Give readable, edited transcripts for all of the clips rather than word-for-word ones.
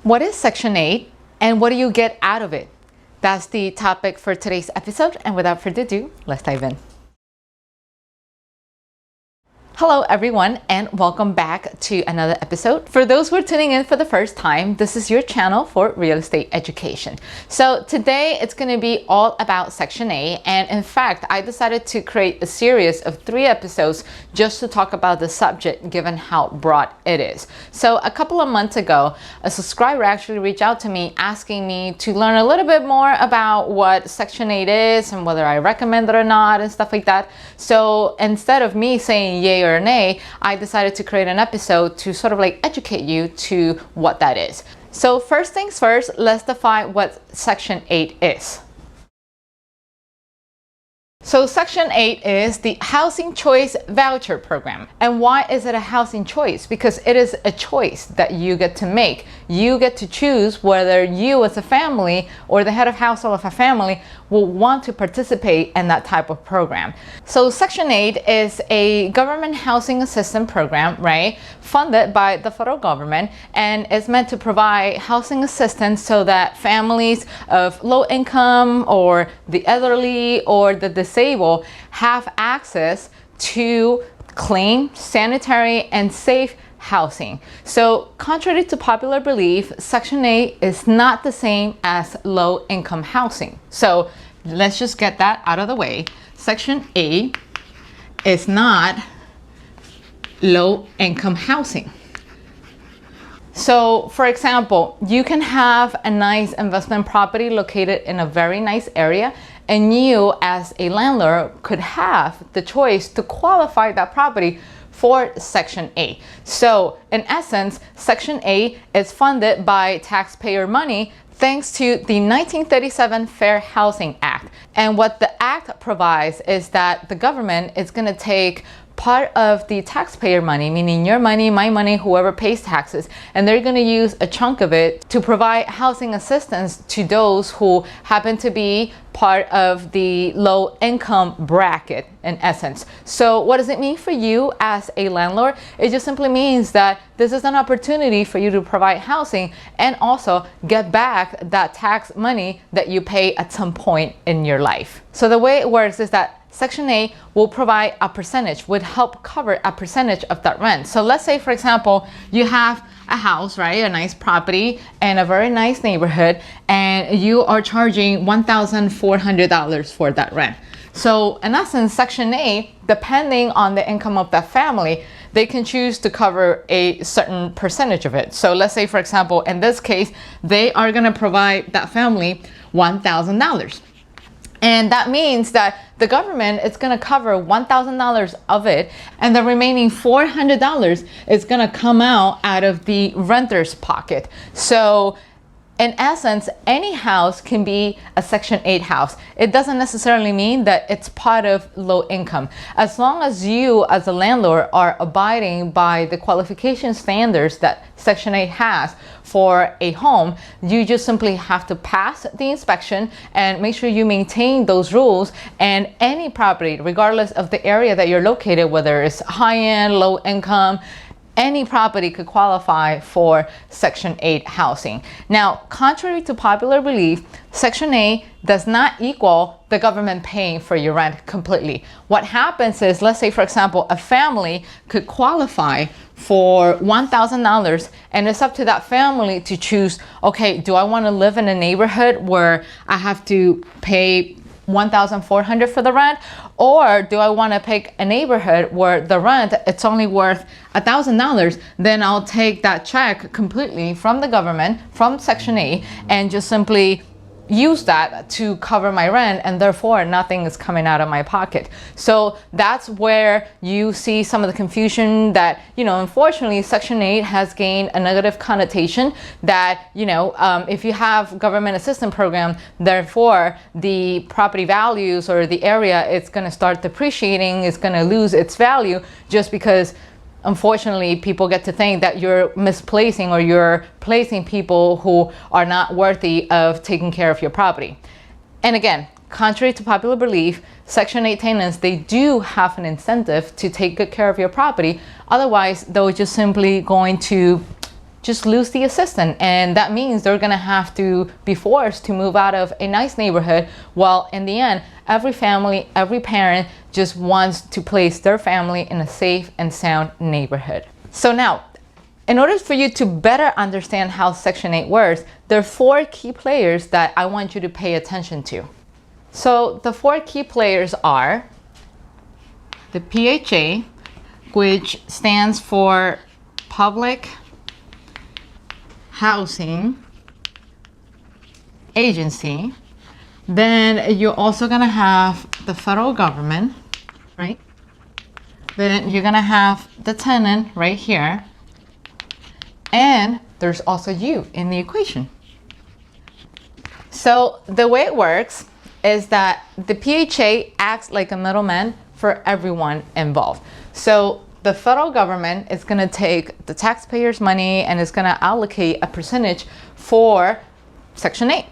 What is Section 8 and what do you get out of it? That's the topic for today's episode, and without further ado, let's dive in. Hello everyone, and welcome back to another episode. For those who are tuning in for the first time, this is your channel for real estate education. So today it's going to be all about Section 8, and in fact I decided to create a series of 3 episodes just to talk about the subject given how broad it is. So a couple of months ago, a subscriber actually reached out to me asking me to learn a little bit more about what Section 8 is and whether I recommend it or not and stuff like that. So instead of me saying yay or nay, I decided to create an episode to sort of like educate you to what that is. So first things first, let's define what Section 8 is. So Section 8 is the Housing Choice Voucher Program. And why is it a housing choice? Because it is a choice that you get to make. You get to choose whether you as a family or the head of household of a family will want to participate in that type of program. So Section 8 is a government housing assistance program, right? Funded by the federal government, and it's meant to provide housing assistance so that families of low income or the elderly or the disabled have access to clean, sanitary, and safe housing. So contrary to popular belief, Section 8 is not the same as low income housing. So let's just get that out of the way. Section 8 is not low income housing. So for example, you can have a nice investment property located in a very nice area, and you as a landlord could have the choice to qualify that property for Section 8. So in essence, Section 8 is funded by taxpayer money thanks to the 1937 Fair Housing Act. And what the act provides is that the government is going to take part of the taxpayer money, meaning your money, my money, whoever pays taxes, and they're going to use a chunk of it to provide housing assistance to those who happen to be part of the low income bracket in essence. So what does it mean for you as a landlord? It just simply means that this is an opportunity for you to provide housing and also get back that tax money that you pay at some point in your life. So the way it works is that Section 8 will provide a percentage, would help cover a percentage of that rent. So let's say, for example, you have a house, right? A nice property in a very nice neighborhood, and you are charging $1,400 for that rent. So in essence, Section 8, depending on the income of that family, they can choose to cover a certain percentage of it. So let's say, for example, in this case, they are going to provide that family $1,000. And that means that the government is going to cover $1,000 of it, and the remaining $400 is going to come out of the renter's pocket. So in essence, any house can be a Section 8 house. It doesn't necessarily mean that it's part of low income. As long as you as a landlord are abiding by the qualification standards that Section 8 has for a home, you just simply have to pass the inspection and make sure you maintain those rules, and any property, regardless of the area that you're located, whether it's high-end, low income, any property could qualify for Section 8 housing. Now, contrary to popular belief, Section 8 does not equal the government paying for your rent completely. What happens is, let's say, for example, a family could qualify for $1,000, and it's up to that family to choose, okay, do I want to live in a neighborhood where I have to pay $1,400 for the rent, or do I want to pick a neighborhood where the rent it's only worth $1,000? Then I'll take that check completely from the government, from Section 8, and just simply use that to cover my rent, and therefore nothing is coming out of my pocket. So that's where you see some of the confusion that, unfortunately Section 8 has gained a negative connotation that, if you have government assistance program, therefore the property values or the area, it's going to start depreciating, it's going to lose its value just because unfortunately people get to think that you're misplacing or you're placing people who are not worthy of taking care of your property. And again, contrary to popular belief, Section 8 tenants, they do have an incentive to take good care of your property. Otherwise, they're just simply going to just lose the assistance. And that means they're gonna have to be forced to move out of a nice neighborhood. Well, in the end, every family, every parent just wants to place their family in a safe and sound neighborhood. So now, in order for you to better understand how Section 8 works, there are 4 key players that I want you to pay attention to. So the 4 key players are the PHA, which stands for Public Housing Agency. Then you're also gonna have the federal government, right? Then you're gonna have the tenant right here. And there's also you in the equation. So the way it works is that the PHA acts like a middleman for everyone involved. So the federal government is going to take the taxpayers' money and is going to allocate a percentage for Section 8.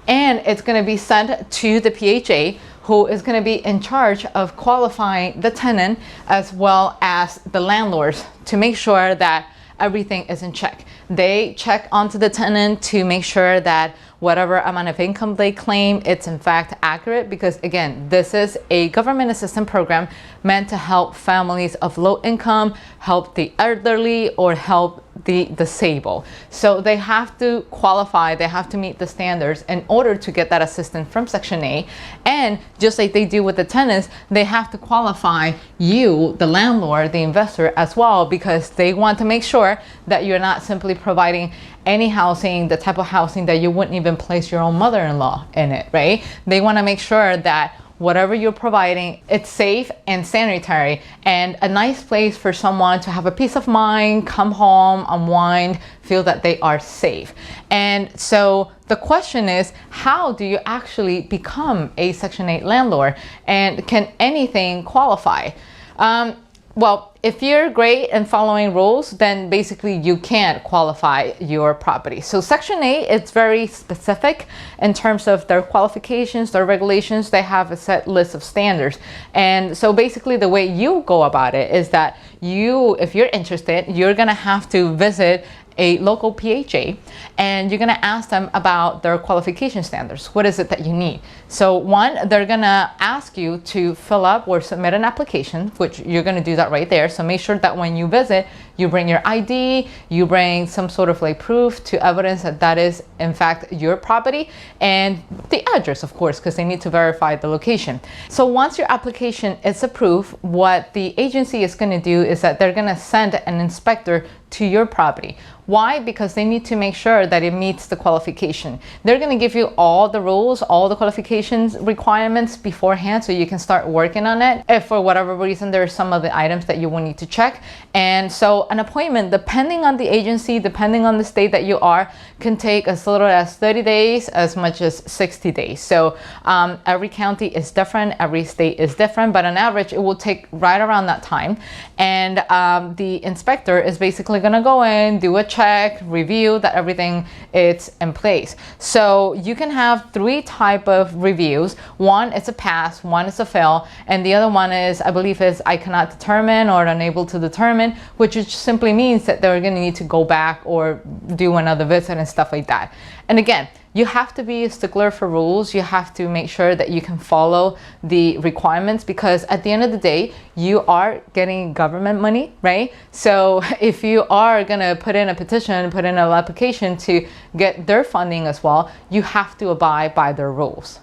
And it's going to be sent to the PHA, who is going to be in charge of qualifying the tenant as well as the landlords to make sure that everything is in check. They check onto the tenant to make sure that whatever amount of income they claim, it's in fact accurate, because again, this is a government assistance program meant to help families of low income, help the elderly, or help the disabled. So they have to qualify, they have to meet the standards in order to get that assistance from Section 8. And just like they do with the tenants, they have to qualify you, the landlord, the investor as well, because they want to make sure that you're not simply providing any housing, the type of housing that you wouldn't even place your own mother-in-law in it, right? They want to make sure that whatever you're providing, it's safe and sanitary and a nice place for someone to have a peace of mind, come home, unwind, feel that they are safe. And so the question is, how do you actually become a Section 8 landlord? And can anything qualify? Well, if you're great and following rules, then basically you can't qualify your property. So Section 8 is very specific in terms of their qualifications, their regulations. They have a set list of standards. And so basically the way you go about it is that you, if you're interested, you're gonna have to visit a local PHA and you're gonna ask them about their qualification standards. What is it that you need? So one, they're gonna ask you to fill up or submit an application, which you're gonna do that right there. So make sure that when you visit, you bring your ID, you bring some sort of like proof to evidence that that is in fact your property, and the address, of course, because they need to verify the location. So once your application is approved, what the agency is gonna do is that they're gonna send an inspector to your property. Why? Because they need to make sure that it meets the qualification. They're going to give you all the rules, all the qualifications requirements beforehand so you can start working on it. If for whatever reason there are some of the items that you will need to check. And so an appointment, depending on the agency, depending on the state that you are, can take as little as 30 days, as much as 60 days. So every county is different, every state is different, but on average it will take right around that time. And the inspector is basically going to go in, do a check, review that everything is in place. So you can have 3 type of reviews. One is a pass, one is a fail, and the other one is, I believe, is I cannot determine or unable to determine, which just simply means that they're going to need to go back or do another visit and stuff like that. And again, you have to be a stickler for rules. You have to make sure that you can follow the requirements, because at the end of the day, you are getting government money, right? So if you are gonna put in a petition, put in an application to get their funding as well, you have to abide by their rules.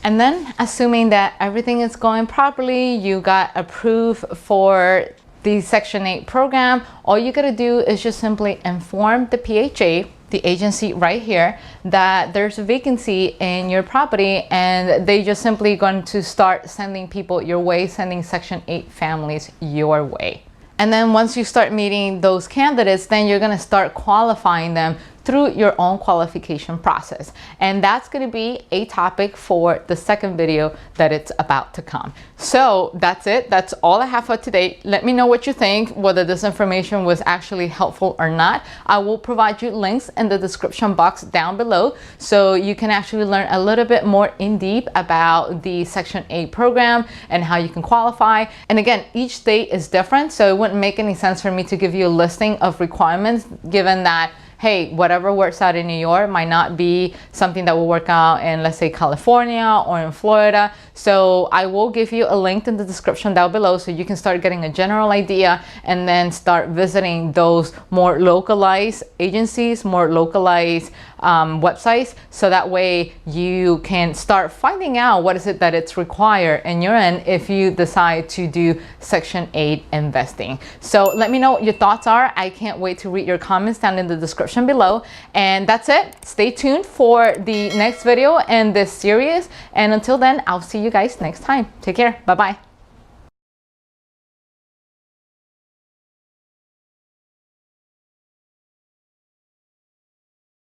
And then assuming that everything is going properly, you got approved for the Section 8 program, all you gotta do is just simply inform the PHA, the agency right here, that there's a vacancy in your property, and they just simply going to start sending people your way, sending Section 8 families your way. And then once you start meeting those candidates, then you're going to start qualifying them through your own qualification process. And that's going to be a topic for the second video that it's about to come. So that's it. That's all I have for today. Let me know what you think, whether this information was actually helpful or not. I will provide you links in the description box down below so you can actually learn a little bit more in deep about the Section 8 program and how you can qualify. And again, each state is different, so it wouldn't make any sense for me to give you a listing of requirements, given that, hey, whatever works out in New York might not be something that will work out in, let's say, California or in Florida. So I will give you a link in the description down below so you can start getting a general idea and then start visiting those more localized agencies, more localized websites, so that way you can start finding out what is it that it's required in your end if you decide to do Section 8 investing. So let me know what your thoughts are. I can't wait to read your comments down in the description below. And that's it. Stay tuned for the next video in this series. And until then, I'll see you guys next time. Take care. Bye-bye.